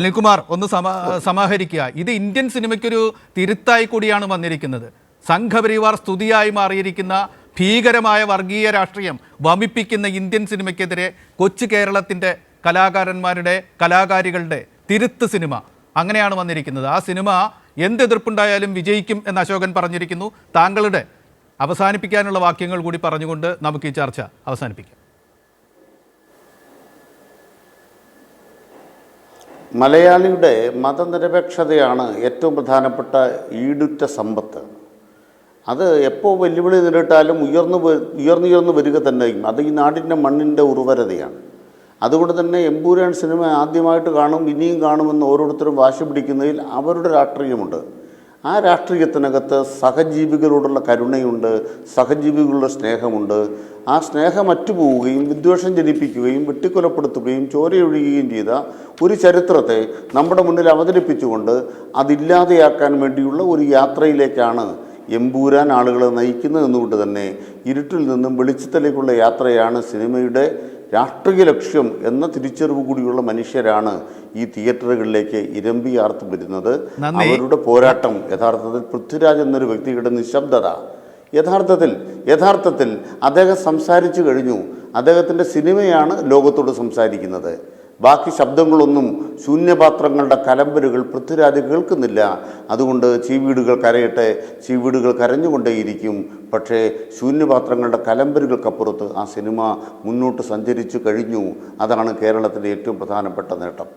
അനിൽകുമാർ ഒന്ന് സമാഹരിക്കുക. ഇത് ഇന്ത്യൻ സിനിമയ്ക്കൊരു തിരുത്തായി കൂടിയാണ് വന്നിരിക്കുന്നത്. സംഘപരിവാർ സ്തുതിയായി മാറിയിരിക്കുന്ന ഭീകരമായ വർഗീയ രാഷ്ട്രീയം വമിപ്പിക്കുന്ന ഇന്ത്യൻ സിനിമയ്ക്കെതിരെ കൊച്ചു കേരളത്തിൻ്റെ കലാകാരന്മാരുടെ കലാകാരികളുടെ തിരുത്ത് സിനിമ അങ്ങനെയാണ് വന്നിരിക്കുന്നത്. ആ സിനിമ എന്ത് എതിർപ്പുണ്ടായാലും വിജയിക്കും എന്ന് അശോകൻ പറഞ്ഞിരിക്കുന്നു. താങ്കളുടെ അവസാനിപ്പിക്കാനുള്ള വാക്യങ്ങൾ കൂടി പറഞ്ഞുകൊണ്ട് നമുക്ക് ഈ ചർച്ച അവസാനിപ്പിക്കാം. മലയാളിയുടെ മതനിരപേക്ഷതയാണ് ഏറ്റവും പ്രധാനപ്പെട്ട ഈടുറ്റ സമ്പത്ത്. അത് എപ്പോൾ വെല്ലുവിളി നേരിട്ടാലും ഉയർന്നുയർന്നു വരിക തന്നെയും അത് ഈ നാടിൻ്റെ മണ്ണിൻ്റെ ഉർവരതയാണ്. അതുകൊണ്ട് തന്നെ എമ്പുരാൻ സിനിമ ആദ്യമായിട്ട് കാണും, ഇനിയും കാണുമെന്ന് ഓരോരുത്തരും വാശി പിടിക്കുന്നതിൽ അവരുടെ രാഷ്ട്രീയമുണ്ട്. ആ രാഷ്ട്രീയത്തിനകത്ത് സഹജീവികളോടുള്ള കരുണയുണ്ട്, സഹജീവികളുടെ സ്നേഹമുണ്ട്. ആ സ്നേഹം അറ്റുപോവുകയും വിദ്വേഷം ജനിപ്പിക്കുകയും വെട്ടിക്കൊലപ്പെടുത്തുകയും ചോരയൊഴുകുകയും ചെയ്ത ഒരു ചരിത്രത്തെ നമ്മുടെ മുന്നിൽ അവതരിപ്പിച്ചുകൊണ്ട് അതില്ലാതെയാക്കാൻ വേണ്ടിയുള്ള ഒരു യാത്രയിലേക്കാണ് എമ്പൂരാൻ ആളുകളെ നയിക്കുന്നത് എന്നുകൊണ്ട് തന്നെ ഇരുട്ടിൽ നിന്നും വെളിച്ചത്തിലേക്കുള്ള യാത്രയാണ് സിനിമയുടെ രാഷ്ട്രീയ ലക്ഷ്യം എന്ന തിരിച്ചറിവ് കൂടിയുള്ള മനുഷ്യരാണ് ഈ തിയേറ്ററുകളിലേക്ക് ഇരമ്പിയാർത്ത് വരുന്നത്. അവരുടെ പോരാട്ടം യഥാർത്ഥത്തിൽ പൃഥ്വിരാജ് എന്നൊരു വ്യക്തിയുടെ നിശബ്ദത യഥാർത്ഥത്തിൽ അദ്ദേഹം സംസാരിച്ചു കഴിഞ്ഞു. അദ്ദേഹത്തിൻ്റെ സിനിമയാണ് ലോകത്തോട് സംസാരിക്കുന്നത്. ബാക്കി ശബ്ദങ്ങളൊന്നും ശൂന്യപാത്രങ്ങളുടെ കലമ്പലുകൾ പൃഥ്വിരാജ് കേൾക്കുന്നില്ല. അതുകൊണ്ട് ചീവീടുകൾ കരയട്ടെ, ചീവീടുകൾ കരഞ്ഞുകൊണ്ടേയിരിക്കും. പക്ഷേ ശൂന്യപാത്രങ്ങളുടെ കലമ്പലുകൾക്കപ്പുറത്ത് ആ സിനിമ മുന്നോട്ട് സഞ്ചരിച്ചു കഴിഞ്ഞു. അതാണ് കേരളത്തിൻ്റെ ഏറ്റവും പ്രധാനപ്പെട്ട നേട്ടം.